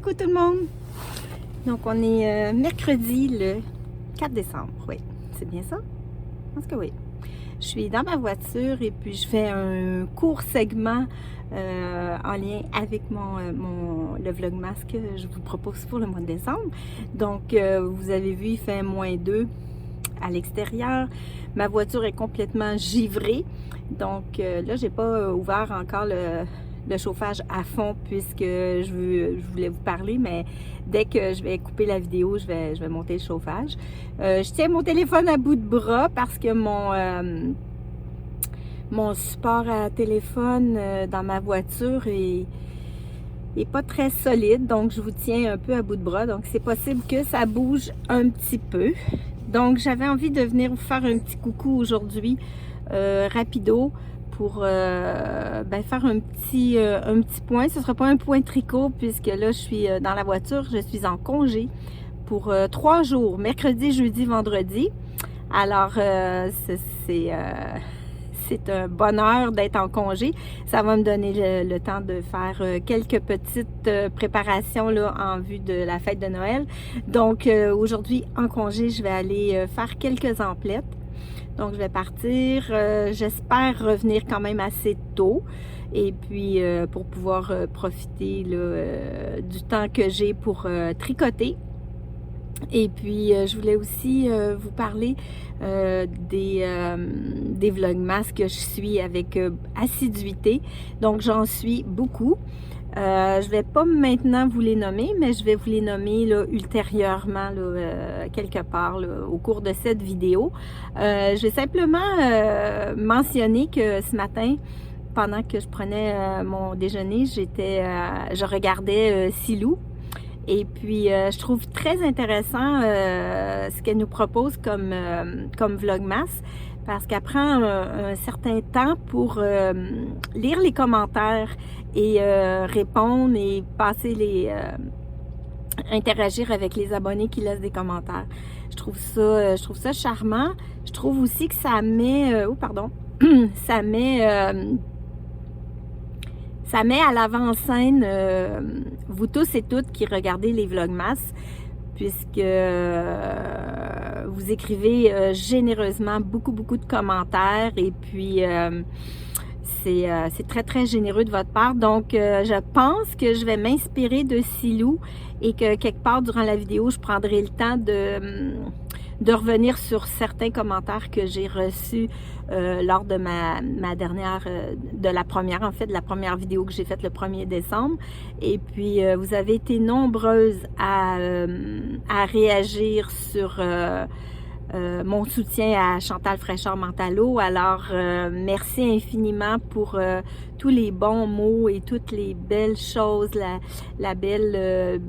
Coucou tout le monde! Donc on est mercredi le 4 décembre, oui, c'est bien ça? Je pense que oui. Je suis dans ma voiture et puis je fais un court segment en lien avec le Vlogmas que je vous propose pour le mois de décembre. Donc vous avez vu, il fait -2 à l'extérieur. Ma voiture est complètement givrée. Donc là, j'ai pas ouvert encore le chauffage à fond puisque je voulais vous parler, mais dès que je vais couper la vidéo, je vais monter le chauffage. Je tiens mon téléphone à bout de bras parce que mon support à téléphone dans ma voiture est pas très solide, donc je vous tiens un peu à bout de bras, donc c'est possible que ça bouge un petit peu. Donc j'avais envie de venir vous faire un petit coucou aujourd'hui, rapido, pour faire un petit point. Ce ne sera pas un point tricot puisque là je suis dans la voiture, je suis en congé pour 3 jours, mercredi, jeudi, vendredi. Alors c'est un bonheur d'être en congé. Ça va me donner le temps de faire quelques petites préparations là, en vue de la fête de Noël. Donc aujourd'hui en congé, je vais aller faire quelques emplettes. Donc je vais partir, j'espère revenir quand même assez tôt et puis pour pouvoir profiter là, du temps que j'ai pour tricoter. Et puis je voulais aussi vous parler des vlogmas que je suis avec assiduité. Donc j'en suis beaucoup. Je vais pas maintenant vous les nommer, mais je vais vous les nommer là, ultérieurement là, quelque part là, au cours de cette vidéo. Je vais simplement mentionner que ce matin, pendant que je prenais mon déjeuner, je regardais Silou. Et puis, je trouve très intéressant ce qu'elle nous propose comme vlogmas, parce qu'elle prend un certain temps pour lire les commentaires et répondre et interagir avec les abonnés qui laissent des commentaires. Je trouve ça charmant. Je trouve aussi que ça met, ça met à l'avant-scène vous tous et toutes qui regardez les vlogmas, puisque vous écrivez généreusement beaucoup de commentaires et puis c'est très généreux de votre part. Donc je pense que je vais m'inspirer de Silou et que quelque part durant la vidéo, je prendrai le temps de revenir sur certains commentaires que j'ai reçus lors de de la première vidéo que j'ai faite le 1er décembre. Et puis, vous avez été nombreuses à réagir sur mon soutien à Chantal Fraîcheur-Mentalo. Alors, merci infiniment pour tous les bons mots et toutes les belles choses, la belle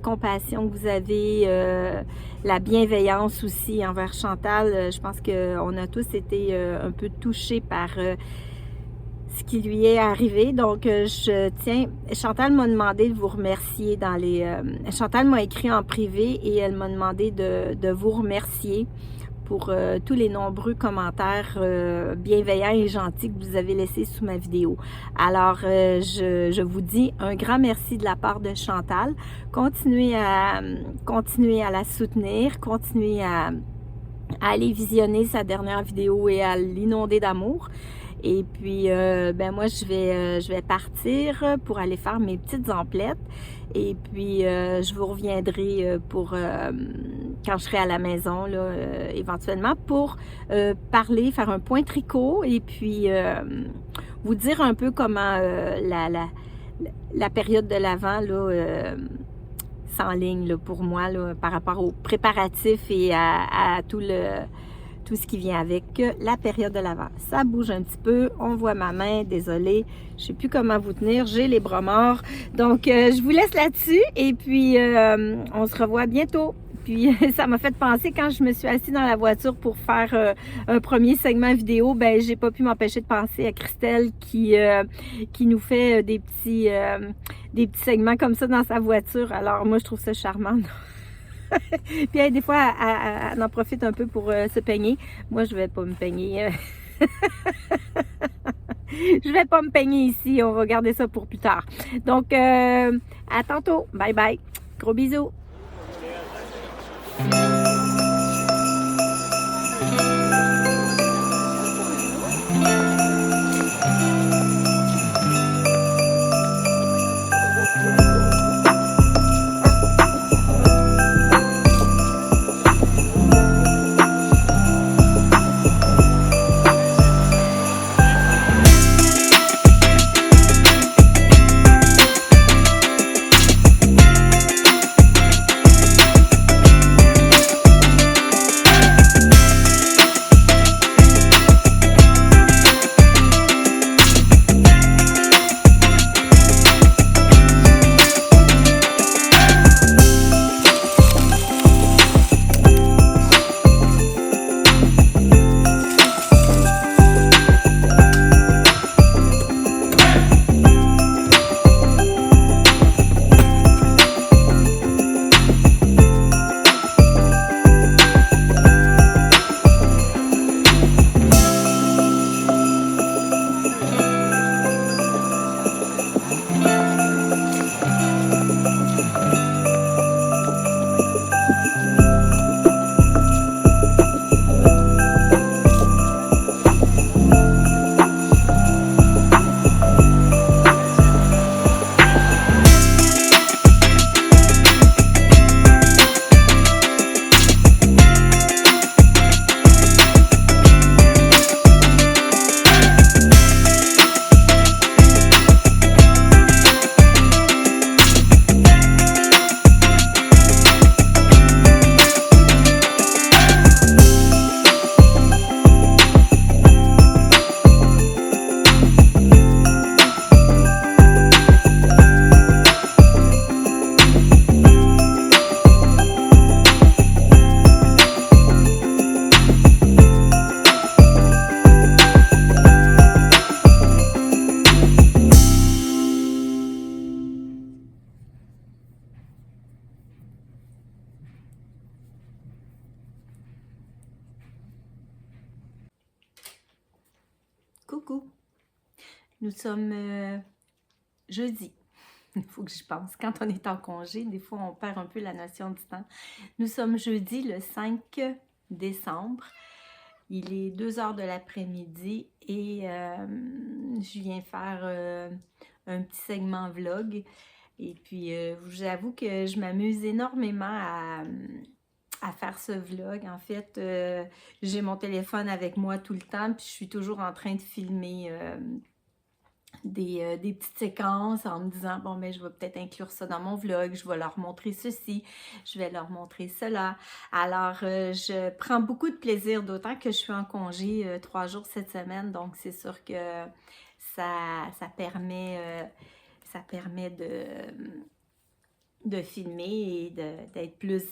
compassion que vous avez, la bienveillance aussi envers Chantal. Je pense qu'on a tous été un peu touchés par ce qui lui est arrivé. Donc, Chantal m'a demandé de vous remercier Chantal m'a écrit en privé et elle m'a demandé de vous remercier pour tous les nombreux commentaires bienveillants et gentils que vous avez laissés sous ma vidéo. Alors, je vous dis un grand merci de la part de Chantal. Continuez à la soutenir, continuez à aller visionner sa dernière vidéo et à l'inonder d'amour. Et puis, moi, je vais partir pour aller faire mes petites emplettes. Et puis, je vous reviendrai quand je serai à la maison, là, éventuellement, pour faire un point tricot et puis vous dire un peu comment la période de l'Avent là, s'enligne là, pour moi là, par rapport aux préparatifs et à tout ce qui vient avec la période de l'Avent. Ça bouge un petit peu, on voit ma main, désolée, je sais plus comment vous tenir, j'ai les bras morts. Donc, je vous laisse là-dessus et puis on se revoit bientôt. Puis, ça m'a fait penser quand je me suis assise dans la voiture pour faire un premier segment vidéo, j'ai pas puis m'empêcher de penser à Christelle qui nous fait des petits segments comme ça dans sa voiture. Alors, moi, je trouve ça charmant. Puis des fois, elle en profite un peu pour se peigner. Moi, je vais pas me peigner. Je vais pas me peigner ici, on va garder ça pour plus tard. Donc, à tantôt. Bye bye. Gros bisous. Coucou, nous sommes jeudi. Il faut que j'y pense. Quand on est en congé, des fois, on perd un peu la notion du temps. Nous sommes jeudi, le 5 décembre. Il est 2 heures de l'après-midi et je viens faire un petit segment vlog. Et puis, j'avoue que je m'amuse énormément à faire ce vlog. En fait, j'ai mon téléphone avec moi tout le temps, puis je suis toujours en train de filmer des petites séquences en me disant, bon, mais je vais peut-être inclure ça dans mon vlog, je vais leur montrer ceci, je vais leur montrer cela. Alors, je prends beaucoup de plaisir, d'autant que je suis en congé 3 jours cette semaine, donc c'est sûr que ça permet de filmer et d'être plus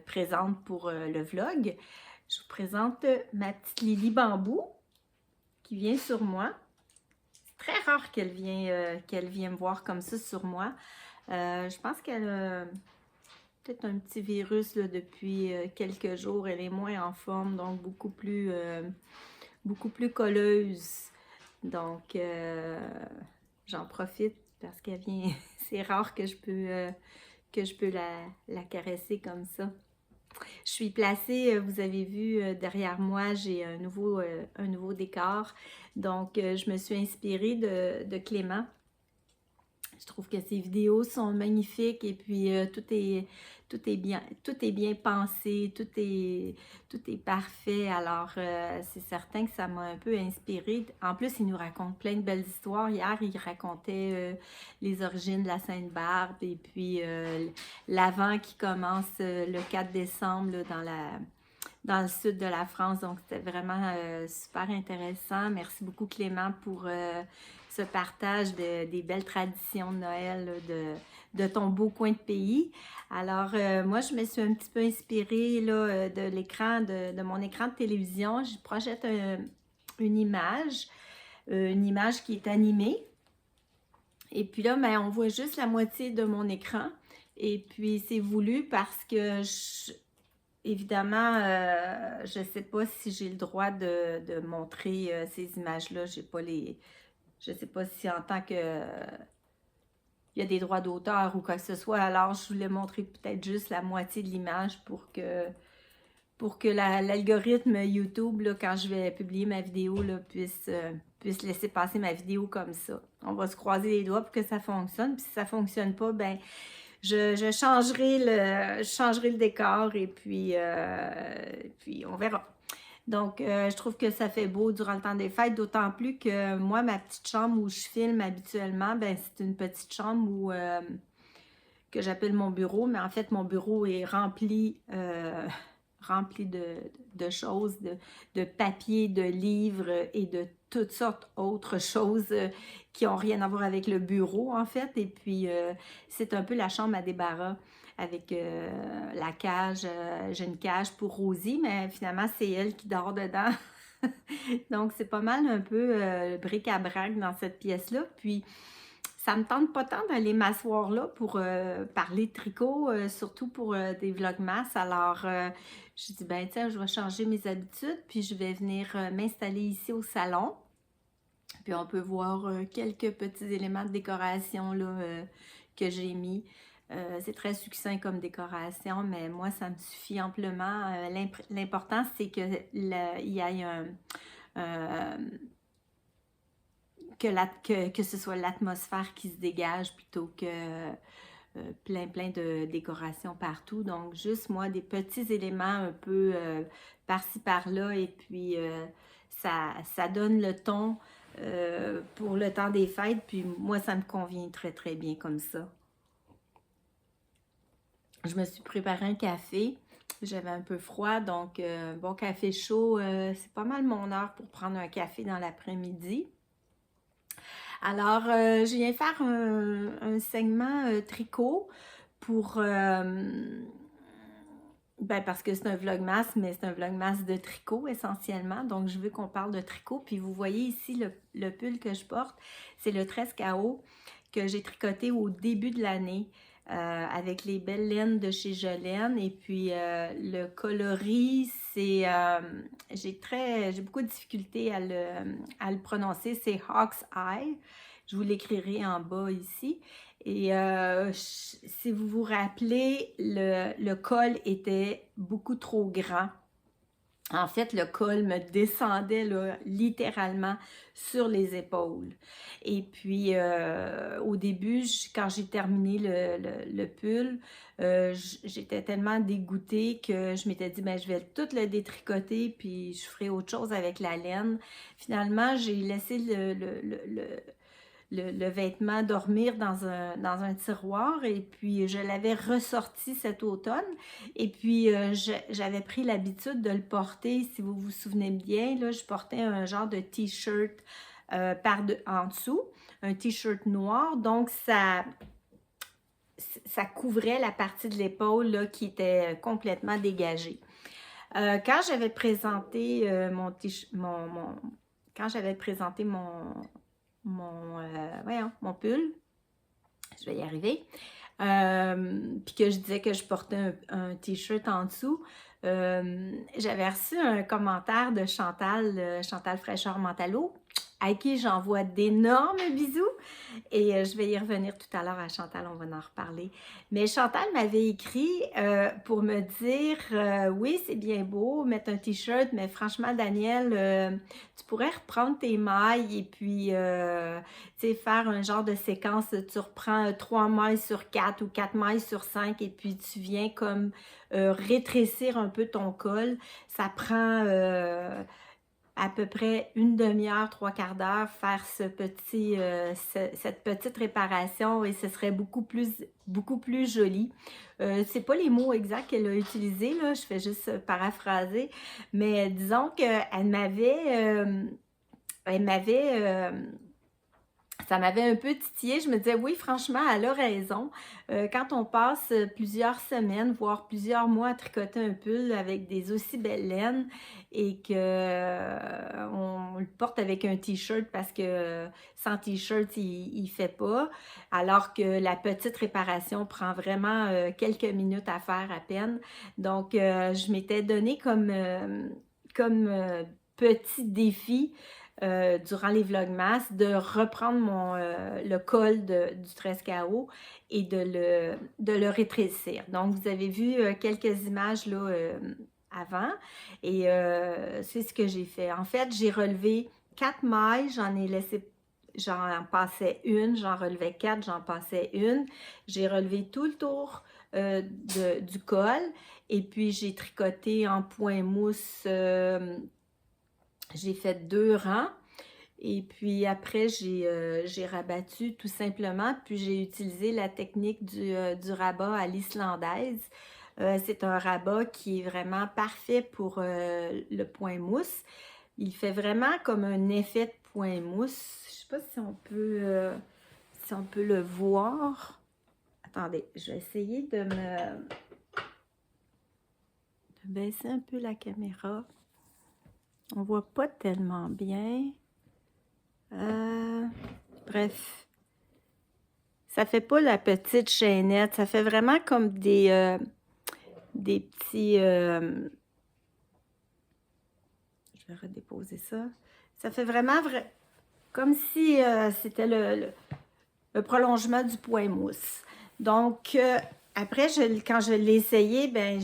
présente pour le vlog. Je vous présente ma petite Lily Bambou qui vient sur moi. C'est très rare qu'elle vienne me voir comme ça sur moi. Je pense qu'elle a peut-être un petit virus là, depuis quelques jours. Elle est moins en forme, donc beaucoup plus colleuse. Donc, j'en profite parce qu'elle vient... C'est rare que je peux la caresser comme ça. Je suis placée, vous avez vu derrière moi, j'ai un nouveau décor. Donc, je me suis inspirée de Clément. Je trouve que ses vidéos sont magnifiques et puis tout est bien pensé, tout est parfait. Alors, c'est certain que ça m'a un peu inspirée. En plus, il nous raconte plein de belles histoires. Hier, il racontait les origines de la Sainte-Barbe et puis l'Avent qui commence le 4 décembre là, dans le sud de la France. Donc, c'était vraiment super intéressant. Merci beaucoup, Clément, pour ce partage des belles traditions de Noël de ton beau coin de pays. Alors, moi, je me suis un petit peu inspirée là, de mon écran de télévision. Je projette une image qui est animée. Et puis là, ben, on voit juste la moitié de mon écran. Et puis, c'est voulu parce que évidemment, je ne sais pas si j'ai le droit de montrer ces images-là. Je n'ai pas je sais pas si en tant que il y a des droits d'auteur ou quoi que ce soit. Alors, je voulais montrer peut-être juste la moitié de l'image pour que l'algorithme YouTube, là, quand je vais publier ma vidéo, là, puisse laisser passer ma vidéo comme ça. On va se croiser les doigts pour que ça fonctionne. Puis si ça fonctionne pas, ben je changerai le décor et puis on verra. Donc, je trouve que ça fait beau durant le temps des fêtes, d'autant plus que moi, ma petite chambre où je filme habituellement, ben c'est une petite chambre que j'appelle mon bureau, mais en fait, mon bureau est rempli de choses, de papier, de livres et de toutes sortes d'autres choses qui n'ont rien à voir avec le bureau, en fait. Et puis, c'est un peu la chambre à débarras avec la cage. J'ai une cage pour Rosie, mais finalement, c'est elle qui dort dedans. Donc, c'est pas mal un peu bric-à-brac dans cette pièce-là. Puis, ça me tente pas tant d'aller m'asseoir là pour parler de tricot, surtout pour des vlogmas. Alors, je dis, ben tiens, je vais changer mes habitudes, puis je vais venir m'installer ici au salon. Puis on peut voir quelques petits éléments de décoration là, que j'ai mis. C'est très succinct comme décoration, mais moi, ça me suffit amplement. L'important, c'est qu'il y ait que ce soit l'atmosphère qui se dégage plutôt que plein de décorations partout. Donc, juste moi, des petits éléments un peu par-ci, par-là, et puis ça donne le ton pour le temps des fêtes, puis moi, ça me convient très, très bien comme ça. Je me suis préparé un café. J'avais un peu froid, donc bon café chaud, c'est pas mal mon heure pour prendre un café dans l'après-midi. Alors, je viens faire un segment tricot pour... ben parce que c'est un vlogmas, mais c'est un vlogmas de tricot essentiellement. Donc, je veux qu'on parle de tricot. Puis, vous voyez ici le pull que je porte. C'est le 13 KO que j'ai tricoté au début de l'année. Avec les belles laines de chez Jolaine. Et puis le coloris, c'est j'ai beaucoup de difficulté à le prononcer. C'est Hawk's Eye. Je vous l'écrirai en bas ici. Et si vous vous rappelez, le col était beaucoup trop grand. En fait, le col me descendait là, littéralement sur les épaules. Et puis, au début, quand j'ai terminé le pull, j'étais tellement dégoûtée que je m'étais dit, ben, je vais tout le détricoter, puis je ferai autre chose avec la laine. Finalement, j'ai laissé le vêtement dormir dans un tiroir et puis je l'avais ressorti cet automne et puis j'avais pris l'habitude de le porter, si vous vous souvenez bien, là, je portais un genre de t-shirt en dessous, un t-shirt noir, donc ça couvrait la partie de l'épaule qui était complètement dégagée. Quand j'avais présenté quand j'avais présenté mon pull, je vais y arriver, puis que je disais que je portais un t-shirt en dessous, j'avais reçu un commentaire de Chantal Fraîcheur Mentalo, à qui j'envoie d'énormes bisous. Et je vais y revenir tout à l'heure à Chantal, on va en reparler. Mais Chantal m'avait écrit pour me dire oui, c'est bien beau, mettre un t-shirt, mais franchement, Danielle, tu pourrais reprendre tes mailles et puis tu sais, faire un genre de séquence. Tu reprends 3 mailles sur 4 ou 4 mailles sur 5 et puis tu viens comme rétrécir un peu ton col. Ça prend à peu près une demi-heure, 3/4 d'heure, faire cette petite réparation et ce serait beaucoup plus joli. C'est pas les mots exacts qu'elle a utilisés, là, je fais juste paraphraser, mais disons qu'elle ça m'avait un peu titillé. Je me disais, oui, franchement, elle a raison. Quand on passe plusieurs semaines, voire plusieurs mois à tricoter un pull avec des aussi belles laines et qu'on le porte avec un t-shirt parce que sans t-shirt, il ne fait pas, alors que la petite réparation prend vraiment quelques minutes à faire à peine. Donc, je m'étais donné comme petit défi durant les vlogmas, de reprendre le col du Trescao et de le rétrécir. Donc, vous avez vu quelques images là avant et c'est ce que j'ai fait. En fait, j'ai relevé 4 mailles, j'en passais une, j'en relevais 4, j'en passais une. J'ai relevé tout le tour du col et puis j'ai tricoté en point mousse, j'ai fait 2 rangs et puis après j'ai rabattu tout simplement, puis j'ai utilisé la technique du rabat à l'islandaise. C'est un rabat qui est vraiment parfait pour le point mousse. Il fait vraiment comme un effet de point mousse. Je sais pas si on peut le voir. Attendez, je vais essayer de baisser un peu la caméra. On voit pas tellement bien. Bref. Ça fait pas la petite chaînette. Ça fait vraiment comme des petits... je vais redéposer ça. Ça fait vraiment comme si c'était le prolongement du point mousse. Donc, après, quand je l'ai essayé, ben,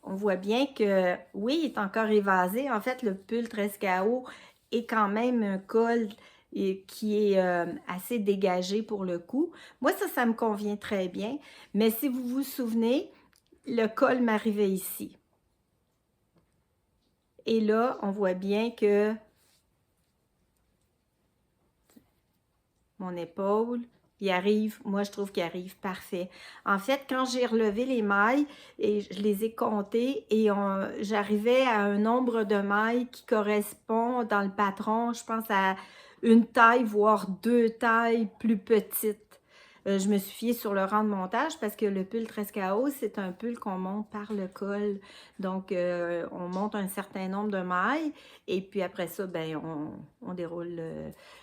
on voit bien que, oui, il est encore évasé. En fait, le pull Trescao est quand même un col qui est assez dégagé pour le coup. Moi, ça me convient très bien. Mais si vous vous souvenez, le col m'arrivait ici. Et là, on voit bien que mon épaule, il arrive, moi je trouve qu'il arrive parfait. En fait, quand j'ai relevé les mailles, et je les ai comptées, et j'arrivais à un nombre de mailles qui correspond dans le patron, je pense à une taille, voire 2 tailles plus petites. Je me suis fiée sur le rang de montage parce que le pull Trescao, c'est un pull qu'on monte par le col. Donc, on monte un certain nombre de mailles et puis après ça, ben, on déroule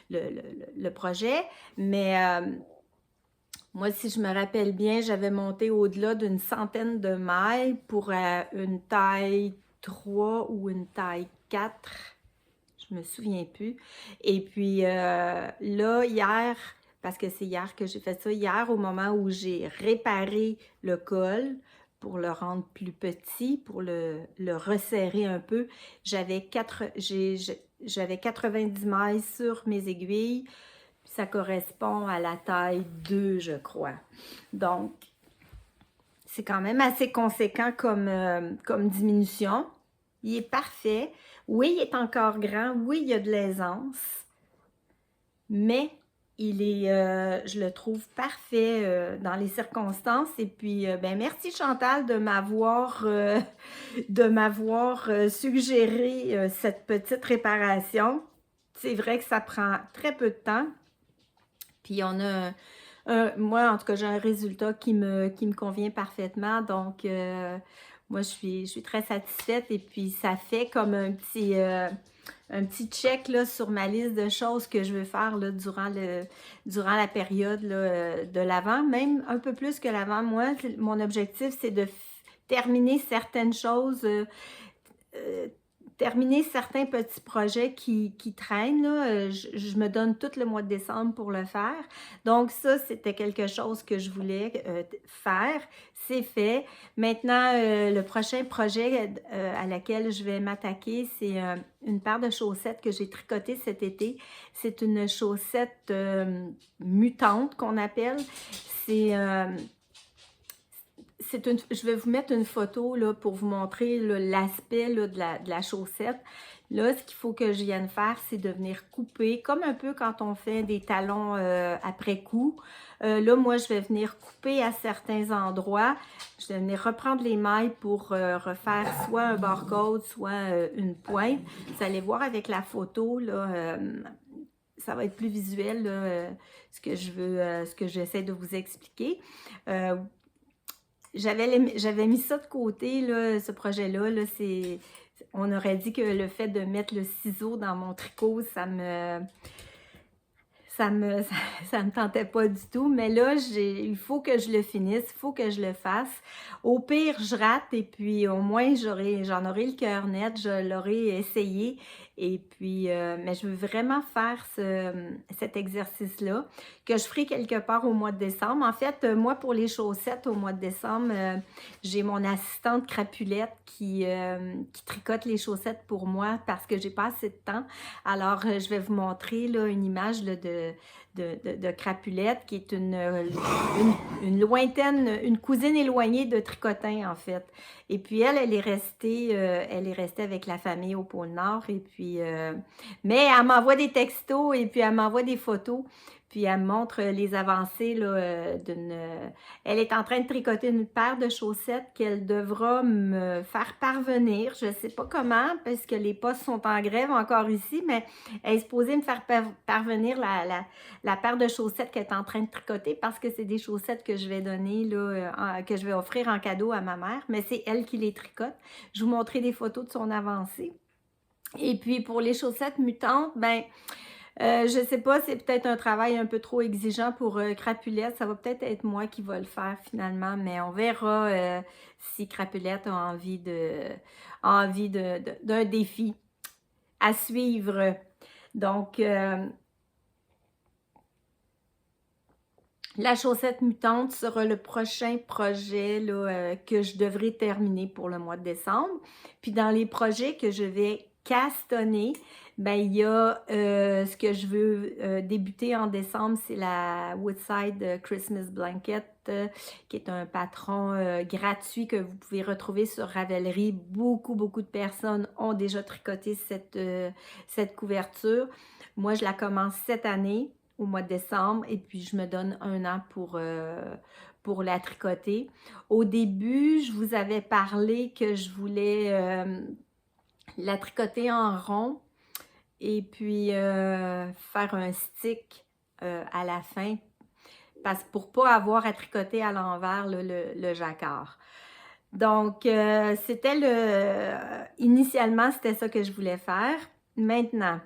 le projet. Mais moi, si je me rappelle bien, j'avais monté au-delà d'une centaine de mailles pour une taille 3 ou une taille 4. Je me souviens plus. Et puis là, hier, parce que c'est hier que j'ai fait ça, hier au moment où j'ai réparé le col pour le rendre plus petit, pour le resserrer un peu, j'avais 90 mailles sur mes aiguilles, ça correspond à la taille 2, je crois. Donc, c'est quand même assez conséquent comme diminution. Il est parfait. Oui, il est encore grand. Oui, il y a de l'aisance. Mais il est, je le trouve parfait dans les circonstances. Et puis, ben merci Chantal de m'avoir suggéré cette petite réparation. C'est vrai que ça prend très peu de temps. Puis on a moi, en tout cas, j'ai un résultat qui me convient parfaitement. Donc, moi, je suis très satisfaite. Et puis, ça fait comme un petit check là, sur ma liste de choses que je veux faire là, durant la période là, de l'Avent. Même un peu plus que l'Avent. Moi, mon objectif, c'est de terminer certaines choses, terminer certains petits projets qui traînent. Là. Je me donne tout le mois de décembre pour le faire. Donc ça, c'était quelque chose que je voulais faire. C'est fait. Maintenant, le prochain projet à laquelle je vais m'attaquer, c'est une paire de chaussettes que j'ai tricotées cet été. C'est une chaussette mutante qu'on appelle. Je vais vous mettre une photo là, pour vous montrer l'aspect de la chaussette. Là, ce qu'il faut que je vienne faire, c'est de venir couper, comme un peu quand on fait des talons après coup. Là, moi, je vais venir couper à certains endroits. Je vais venir reprendre les mailles pour refaire soit un barcode, soit une pointe. Vous allez voir avec la photo, là, ça va être plus visuel, là, ce que j'essaie de vous expliquer. J'avais mis ça de côté, là, ce projet-là. Là, on aurait dit que le fait de mettre le ciseau dans mon tricot, ça me tentait pas du tout. Mais là, il faut que je le finisse, il faut que je le fasse. Au pire, je rate et puis au moins, j'en aurai le cœur net, je l'aurai essayé. Et puis, mais je veux vraiment faire cet exercice-là, que je ferai quelque part au mois de décembre. En fait, moi, pour les chaussettes au mois de décembre, j'ai mon assistante Crapulette qui tricote les chaussettes pour moi parce que j'ai pas assez de temps. Alors, je vais vous montrer là, une image là, de Crapulette, qui est une lointaine, une cousine éloignée de Tricotin, en fait. Et puis elle est restée avec la famille au pôle Nord. Et puis, mais elle m'envoie des textos et puis elle m'envoie des photos. Puis elle me montre les avancées là, elle est en train de tricoter une paire de chaussettes qu'elle devra me faire parvenir. Je ne sais pas comment, parce que les postes sont en grève encore ici, mais elle est supposée me faire parvenir la paire de chaussettes qu'elle est en train de tricoter, parce que c'est des chaussettes que je vais donner, là, que je vais offrir en cadeau à ma mère, mais c'est elle qui les tricote. Je vous montrerai des photos de son avancée. Et puis pour les chaussettes mutantes, ben je sais pas, c'est peut-être un travail un peu trop exigeant pour Crapulette. Ça va peut-être être moi qui va le faire finalement, mais on verra si Crapulette a envie d'un défi à suivre. Donc, la chaussette mutante sera le prochain projet là, que je devrais terminer pour le mois de décembre. Puis dans les projets que je vais castonner, ben il y a ce que je veux débuter en décembre, c'est la Woodside Christmas Blanket, qui est un patron gratuit que vous pouvez retrouver sur Ravelry. Beaucoup de personnes ont déjà tricoté cette couverture. Moi, je la commence cette année, au mois de décembre, et puis je me donne un an pour la tricoter. Au début, je vous avais parlé que je voulais la tricoter en rond et puis faire un stick à la fin, parce pour ne pas avoir à tricoter à l'envers le jacquard. Donc, initialement, c'était ça que je voulais faire. Maintenant,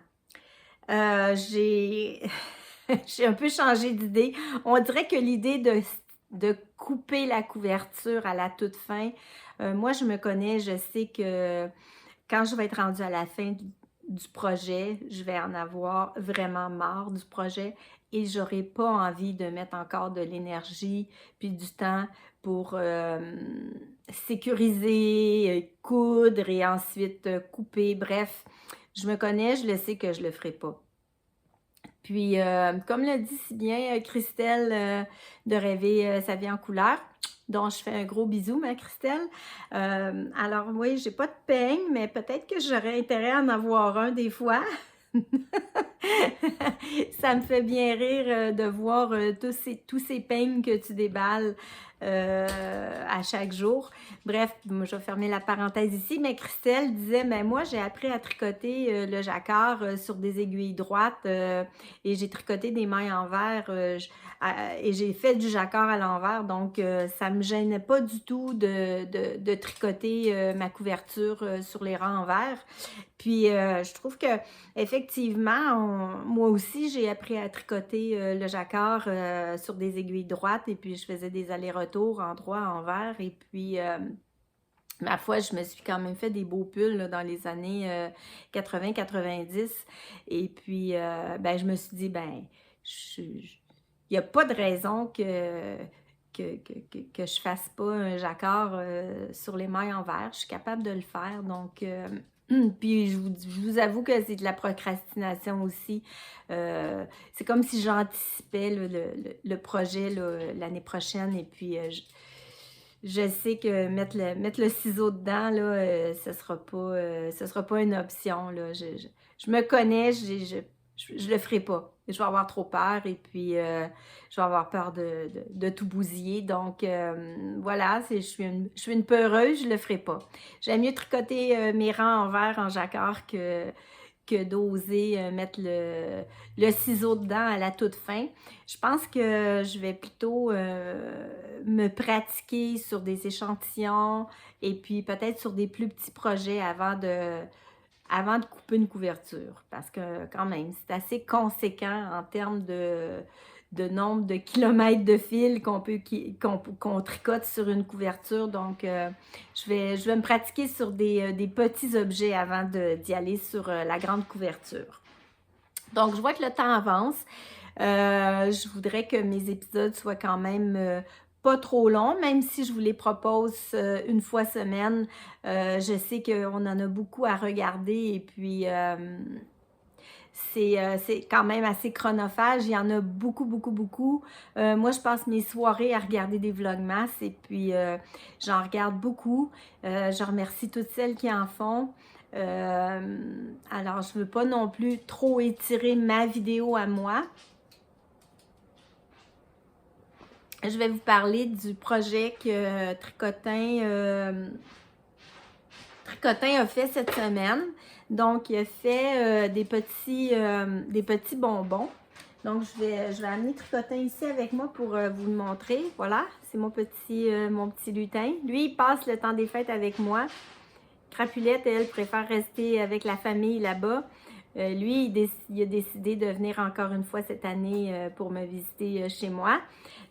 j'ai j'ai un peu changé d'idée. On dirait que l'idée de couper la couverture à la toute fin, moi, je me connais, je sais que quand je vais être rendue à la fin du projet, je vais en avoir vraiment marre du projet et j'aurai pas envie de mettre encore de l'énergie puis du temps pour sécuriser, coudre et ensuite couper. Bref, je me connais, je le sais que je le ferai pas. Puis, comme l'a dit si bien Christelle de Rêver sa vie en couleur, dont je fais un gros bisou, ma Christelle. Alors, oui, j'ai pas de peigne, mais peut-être que j'aurais intérêt à en avoir un des fois. Ça me fait bien rire de voir tous ces peignes que tu déballes à chaque jour. Bref, moi, je vais fermer la parenthèse ici, mais Christelle disait, mais moi, j'ai appris à tricoter le jacquard sur des aiguilles droites et j'ai tricoté des mailles en verre et j'ai fait du jacquard à l'envers, donc ça me gênait pas du tout de tricoter ma couverture sur les rangs en verre. Puis, je trouve que effectivement, moi aussi, j'ai appris à tricoter le jacquard sur des aiguilles droites et puis je faisais des allers-retours en droit, en vert. Et puis, ma foi, je me suis quand même fait des beaux pulls là, dans les années 80-90. Et puis, ben, je me suis dit, ben, il n'y a pas de raison que je fasse pas un jacquard sur les mailles en verre. Je suis capable de le faire. Donc, puis je vous avoue que c'est de la procrastination aussi. C'est comme si j'anticipais le projet l'année prochaine. Et puis, je sais que mettre le ciseau dedans, là, ce sera pas une option. Là. Je me connais, je le ferai pas. Je vais avoir trop peur et puis je vais avoir peur de tout bousiller. Donc voilà, je suis une peureuse, je le ferai pas. J'aime mieux tricoter mes rangs en verre en jacquard que d'oser mettre le ciseau dedans à la toute fin. Je pense que je vais plutôt me pratiquer sur des échantillons et puis peut-être sur des plus petits projets avant de couper une couverture. Parce que quand même, c'est assez conséquent en termes de nombre de kilomètres de fil qu'on tricote sur une couverture. Donc, je vais me pratiquer sur des petits objets avant d'y aller sur la grande couverture. Donc, je vois que le temps avance. Je voudrais que mes épisodes soient quand même pas trop longs, même si je vous les propose une fois semaine. Je sais qu'on en a beaucoup à regarder et puis c'est quand même assez chronophage. Il y en a beaucoup, beaucoup, beaucoup. Moi, je passe mes soirées à regarder des vlogmas et puis j'en regarde beaucoup. Je remercie toutes celles qui en font. Alors, je ne veux pas non plus trop étirer ma vidéo à moi. Je vais vous parler du projet que Tricotin a fait cette semaine. Donc, il a fait des petits bonbons. Donc, je vais amener Tricotin ici avec moi pour vous le montrer. Voilà, c'est mon petit lutin. Lui, il passe le temps des fêtes avec moi. Crapulette, elle, préfère rester avec la famille là-bas. Lui, il a décidé de venir encore une fois cette année pour me visiter chez moi.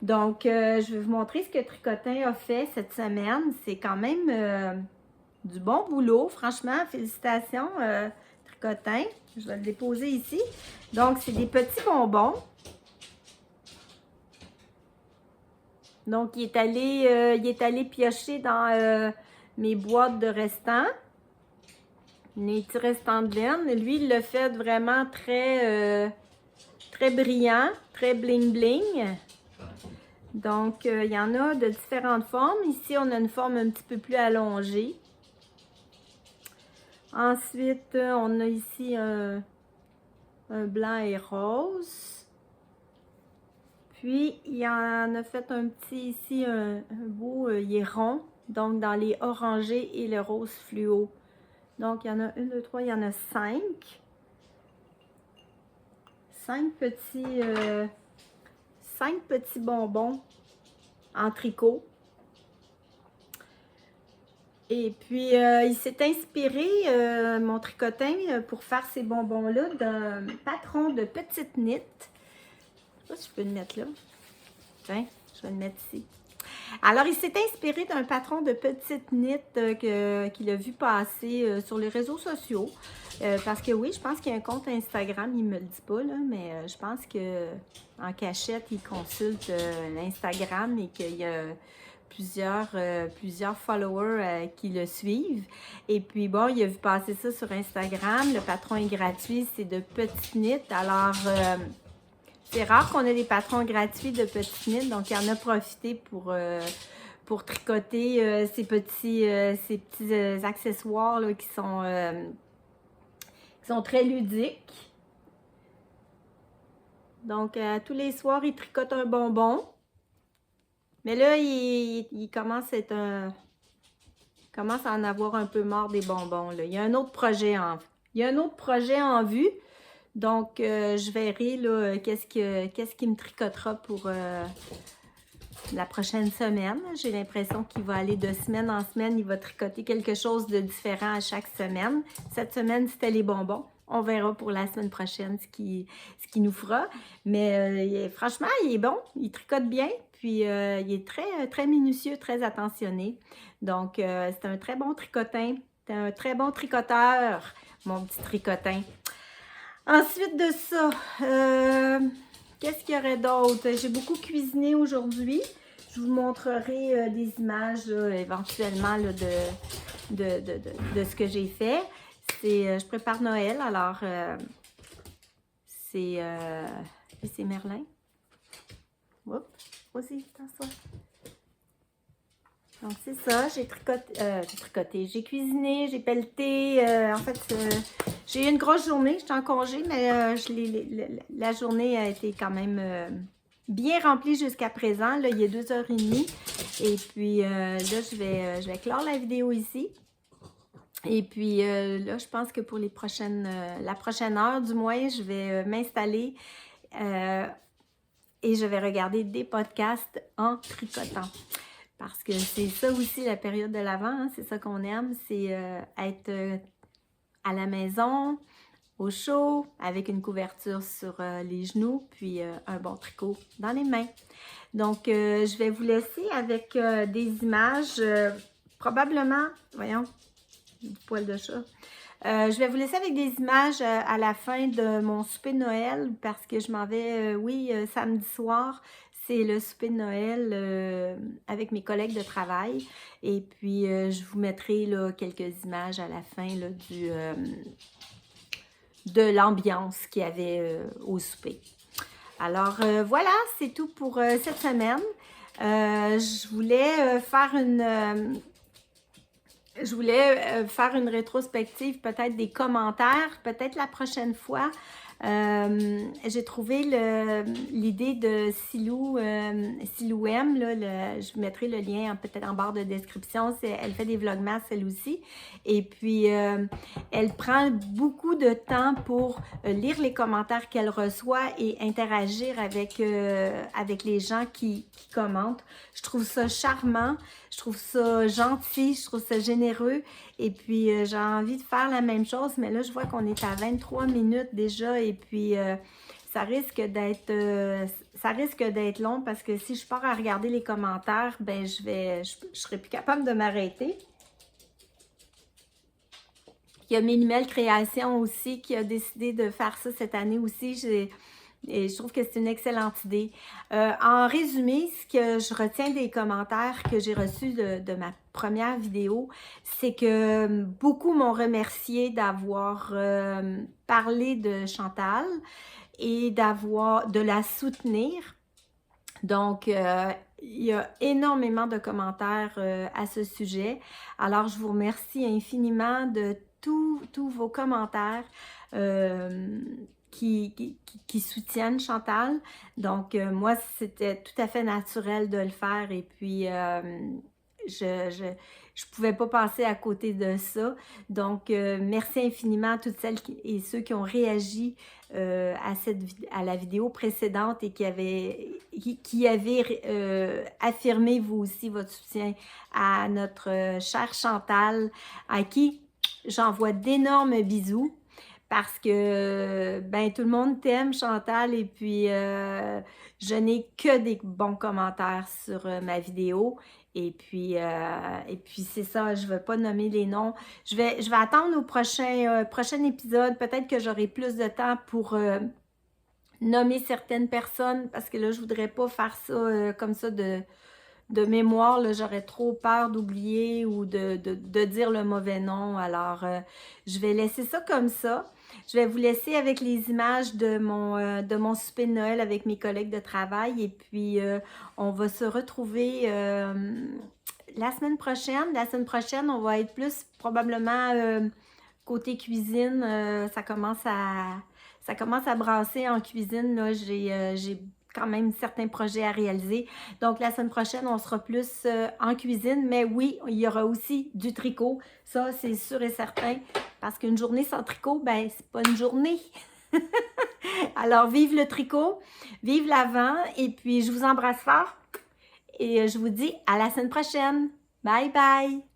Donc, je vais vous montrer ce que Tricotin a fait cette semaine. C'est quand même du bon boulot, franchement. Félicitations, Tricotin. Je vais le déposer ici. Donc, c'est des petits bonbons. Donc, il est allé piocher dans mes boîtes de restants. Les petits restants de laine. Lui, il l'a fait vraiment très brillant, très bling-bling. Donc, il y en a de différentes formes. Ici, on a une forme un petit peu plus allongée. Ensuite, on a ici un blanc et rose. Puis, il en a fait un petit ici, un beau, il est rond. Donc, dans les orangés et le rose fluo. Donc, il y en a 1, 2, 3, il y en a 5. 5 petits bonbons en tricot. Et puis, il s'est inspiré, mon Tricotin, pour faire ces bonbons-là, d'un patron de petite knit. Je sais pas si je peux le mettre là. Tiens, je vais le mettre ici. Alors, il s'est inspiré d'un patron de petite knit qu'il a vu passer sur les réseaux sociaux. Parce que oui, je pense qu'il y a un compte Instagram, il ne me le dit pas, là, mais je pense qu'en cachette, il consulte l'Instagram et qu'il y a plusieurs followers qui le suivent. Et puis bon, il a vu passer ça sur Instagram. Le patron est gratuit, c'est de Petite Knit. Alors, c'est rare qu'on ait des patrons gratuits de Petite Knit, donc il en a profité pour tricoter ces petits accessoires là, qui sont très ludiques. Donc, tous les soirs, il tricote un bonbon. Mais là, il commence à en avoir un peu marre des bonbons. Là. Il y a un autre projet en vue. Donc, je verrai là, qu'est-ce qu'il me tricotera pour la prochaine semaine. J'ai l'impression qu'il va aller de semaine en semaine. Il va tricoter quelque chose de différent à chaque semaine. Cette semaine, c'était les bonbons. On verra pour la semaine prochaine ce qu'il nous fera. Mais franchement, il est bon. Il tricote bien. Puis, il est très, très minutieux, très attentionné. Donc, c'est un très bon tricotin. C'est un très bon tricoteur, mon petit Tricotin. Ensuite de ça, qu'est-ce qu'il y aurait d'autre? J'ai beaucoup cuisiné aujourd'hui. Je vous montrerai des images éventuellement là, de ce que j'ai fait. Je prépare Noël, alors c'est Merlin. Oups, vas-y, t'en Donc, c'est ça, j'ai tricoté, j'ai cuisiné, j'ai pelleté. En fait, j'ai eu une grosse journée, j'étais en congé, mais la journée a été quand même bien remplie jusqu'à présent. Là, il est 2h30. Et puis, là, je vais clore la vidéo ici. Et puis, là, je pense que pour la prochaine heure, du moins, je vais m'installer et je vais regarder des podcasts en tricotant. Parce que c'est ça aussi la période de l'Avent, hein, c'est ça qu'on aime, c'est être à la maison, au chaud, avec une couverture sur les genoux, puis un bon tricot dans les mains. Donc, je vais vous laisser avec des images, probablement, voyons, du poil de chat. Je vais vous laisser avec des images à la fin de mon souper de Noël parce que je m'en vais, samedi soir, c'est le souper de Noël avec mes collègues de travail. Et puis, je vous mettrai là, quelques images à la fin là, de l'ambiance qu'il y avait au souper. Alors, voilà, c'est tout pour cette semaine. Je voulais faire une rétrospective, peut-être des commentaires, peut-être la prochaine fois. J'ai trouvé l'idée de Silou M, là, je vous mettrai le lien peut-être en barre de description. Elle fait des vlogmas elle aussi. Et puis, elle prend beaucoup de temps pour lire les commentaires qu'elle reçoit et interagir avec les gens qui commentent. Je trouve ça charmant, je trouve ça gentil, je trouve ça généreux. Et puis, j'ai envie de faire la même chose, mais là, je vois qu'on est à 23 minutes déjà et puis ça risque d'être long parce que si je pars à regarder les commentaires, ben je serai plus capable de m'arrêter. Il y a Ménimel Création aussi qui a décidé de faire ça cette année aussi. Et je trouve que c'est une excellente idée. En résumé, ce que je retiens des commentaires que j'ai reçus de ma première vidéo, c'est que beaucoup m'ont remercié d'avoir parlé de Chantal et de la soutenir. Donc, il y a énormément de commentaires à ce sujet. Alors, je vous remercie infiniment de tous vos commentaires qui soutiennent Chantal. Donc, moi, c'était tout à fait naturel de le faire et puis je pouvais pas passer à côté de ça. Donc, merci infiniment à toutes celles et ceux qui ont réagi à la vidéo précédente et qui avaient affirmé vous aussi votre soutien à notre chère Chantal, à qui j'envoie d'énormes bisous. Parce que, ben, tout le monde t'aime, Chantal, et puis je n'ai que des bons commentaires sur ma vidéo. Et puis c'est ça, je ne vais pas nommer les noms. Je vais attendre au prochain épisode. Peut-être que j'aurai plus de temps pour nommer certaines personnes, parce que là, je ne voudrais pas faire ça comme ça de mémoire, j'aurais trop peur d'oublier ou de dire le mauvais nom. Alors, je vais laisser ça comme ça. Je vais vous laisser avec les images de mon souper de Noël avec mes collègues de travail. Et puis, on va se retrouver la semaine prochaine. La semaine prochaine, on va être plus probablement côté cuisine. Ça commence à brasser en cuisine. Là, j'ai quand même certains projets à réaliser. Donc, la semaine prochaine, on sera plus en cuisine. Mais oui, il y aura aussi du tricot. Ça, c'est sûr et certain. Parce qu'une journée sans tricot, ben, c'est pas une journée. Alors, vive le tricot, vive l'Avent. Et puis, je vous embrasse fort. Et je vous dis à la semaine prochaine. Bye, bye!